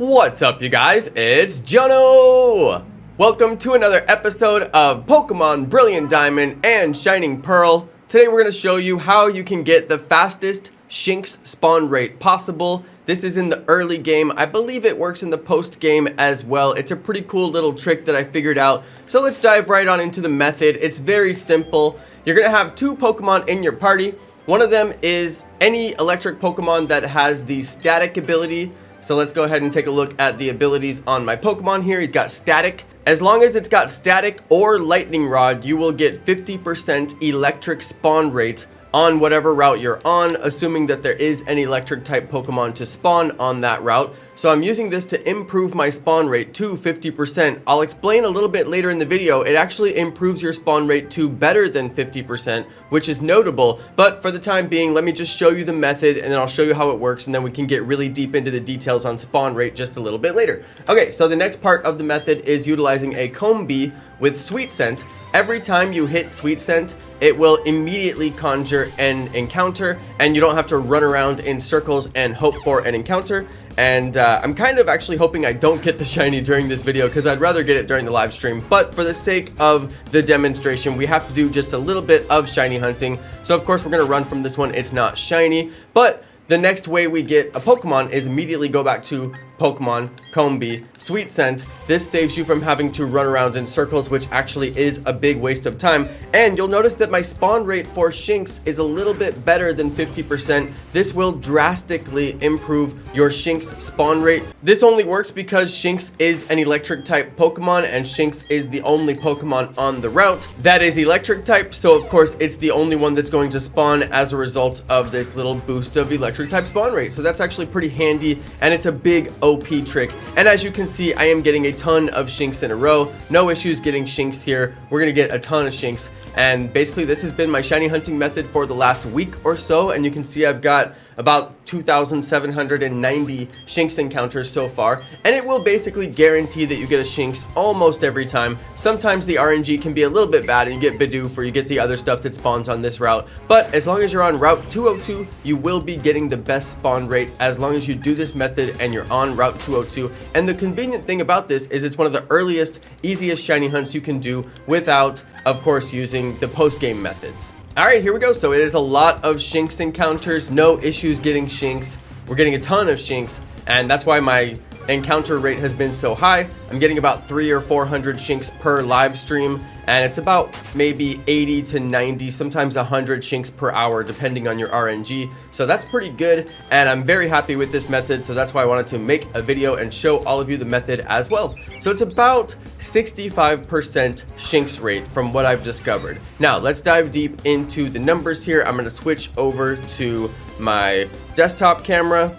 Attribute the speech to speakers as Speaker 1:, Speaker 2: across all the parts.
Speaker 1: What's up, you guys? It's Jonno! Welcome to another episode of Pokemon Brilliant Diamond and Shining Pearl. Today we're going to show you how you can get the fastest Shinx spawn rate possible. This is in the early game. I believe it works in the post game as well. It's a pretty cool little trick that I figured out. So let's dive right on into the method. It's very simple. You're going to have two Pokemon in your party. One of them is any electric Pokemon that has the static ability. So let's go ahead and take a look at the abilities on my Pokemon here. He's got static. As long as it's got static or lightning rod, you will get 50% electric spawn rate on whatever route you're on, assuming that there is an electric type Pokemon to spawn on that route. So I'm using this to improve my spawn rate to 50%. I'll explain a little bit later in the video. It actually improves your spawn rate to better than 50%, which is notable. But for the time being, let me just show you the method and then I'll show you how it works, and then we can get really deep into the details on spawn rate just a little bit later. Okay, so the next part of the method is utilizing a comb bee with Sweet Scent. Every time you hit Sweet Scent, it will immediately conjure an encounter, and you don't have to run around in circles and hope for an encounter. And I'm kind of actually hoping I don't get the shiny during this video, because I'd rather get it during the live stream. But for the sake of the demonstration, we have to do just a little bit of shiny hunting. So of course we're going to run from this one. It's not shiny, but the next way we get a Pokemon is immediately go back to Pokemon, Comb Bee, Sweet Scent. This saves you from having to run around in circles, which actually is a big waste of time. And you'll notice that my spawn rate for Shinx is a little bit better than 50%. This will drastically improve your Shinx spawn rate. This only works because Shinx is an electric type Pokemon, and Shinx is the only Pokemon on the route that is electric type. So of course it's the only one that's going to spawn as a result of this little boost of electric type spawn rate. So that's actually pretty handy, and it's a big OP trick. And as you can see, I am getting a ton of Shinx in a row. No issues getting Shinx here. We're gonna get a ton of Shinx, and basically this has been my shiny hunting method for the last week or so, and you can see I've got about 2,790 Shinx encounters so far, and it will basically guarantee that you get a Shinx almost every time. Sometimes the RNG can be a little bit bad and you get Bidoof or you get the other stuff that spawns on this route, but as long as you're on Route 202, you will be getting the best spawn rate as long as you do this method and you're on Route 202. And the convenient thing about this is it's one of the earliest, easiest shiny hunts you can do without, of course, using the post-game methods. Alright, here we go. So it is a lot of Shinx encounters, no issues getting Shinx. We're getting a ton of Shinx, and that's why my encounter rate has been so high. I'm getting about 300 or 400 Shinx per live stream, and it's about maybe 80 to 90, sometimes 100 Shinx per hour, depending on your RNG. So that's pretty good, and I'm very happy with this method, so that's why I wanted to make a video and show all of you the method as well. So it's about 65% Shinx rate from what I've discovered. Now let's dive deep into the numbers here. I'm going to switch over to my desktop camera.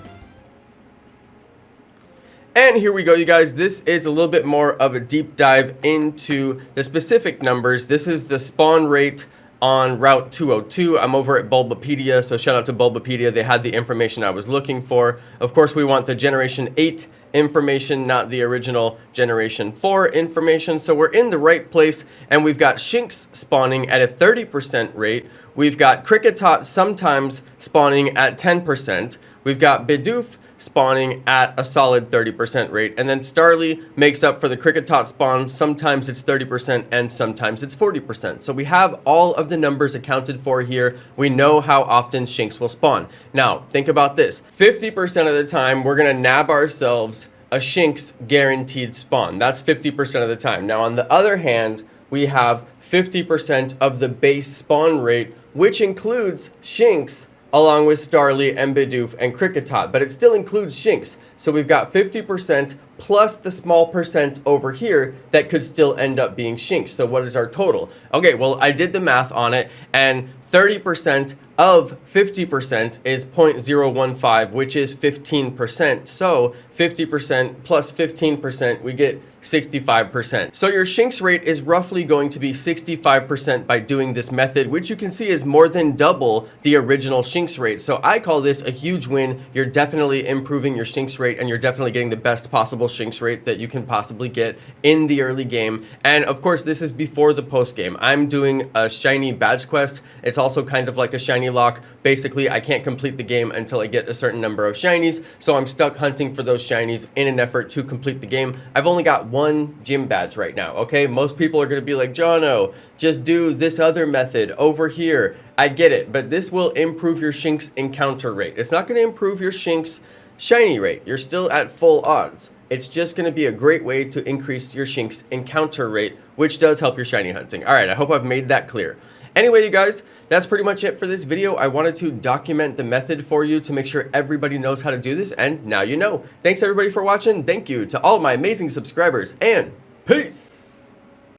Speaker 1: And here we go, you guys. This is a little bit more of a deep dive into the specific numbers. This is the spawn rate on Route 202. I'm over at Bulbapedia, so shout out to Bulbapedia. They had the information I was looking for. Of course, we want the Generation 8 information, not the original Generation 4 information. So we're in the right place, and we've got Shinx spawning at a 30% rate. We've got Kricketot sometimes spawning at 10%. We've got Bidoof spawning at a solid 30% rate, and then Starly makes up for the Kricketot spawn. Sometimes it's 30% and sometimes it's 40%. So we have all of the numbers accounted for here. We know how often Shinx will spawn. Now think about this, 50% of the time we're gonna nab ourselves a Shinx guaranteed spawn. That's 50% of the time. Now on the other hand, we have 50% of the base spawn rate, which includes Shinx along with Starly and Bidoof and Kricketot, but it still includes Shinx. So we've got 50% plus the small percent over here that could still end up being Shinx. So what is our total? Okay, well, I did the math on it, and 30% of 50% is 0.015, which is 15%. So 50% plus 15%, we get 65%. So your Shinx rate is roughly going to be 65% by doing this method, which you can see is more than double the original Shinx rate. So I call this a huge win. You're definitely improving your Shinx rate, and you're definitely getting the best possible Shinx rate that you can possibly get in the early game. And of course, this is before the post game. I'm doing a shiny badge quest. It's also kind of like a shiny lock. Basically, I can't complete the game until I get a certain number of shinies, so I'm stuck hunting for those shinies in an effort to complete the game. I've only got one gym badge right now, okay? Most people are gonna be like, Jonno, just do this other method over here. I get it, but this will improve your Shinx encounter rate. It's not gonna improve your Shinx shiny rate. You're still at full odds. It's just going to be a great way to increase your Shinx encounter rate, which does help your shiny hunting. All right, I hope I've made that clear. Anyway, you guys, that's pretty much it for this video. I wanted to document the method for you to make sure everybody knows how to do this, and now you know. Thanks everybody for watching. Thank you to all my amazing subscribers, and peace!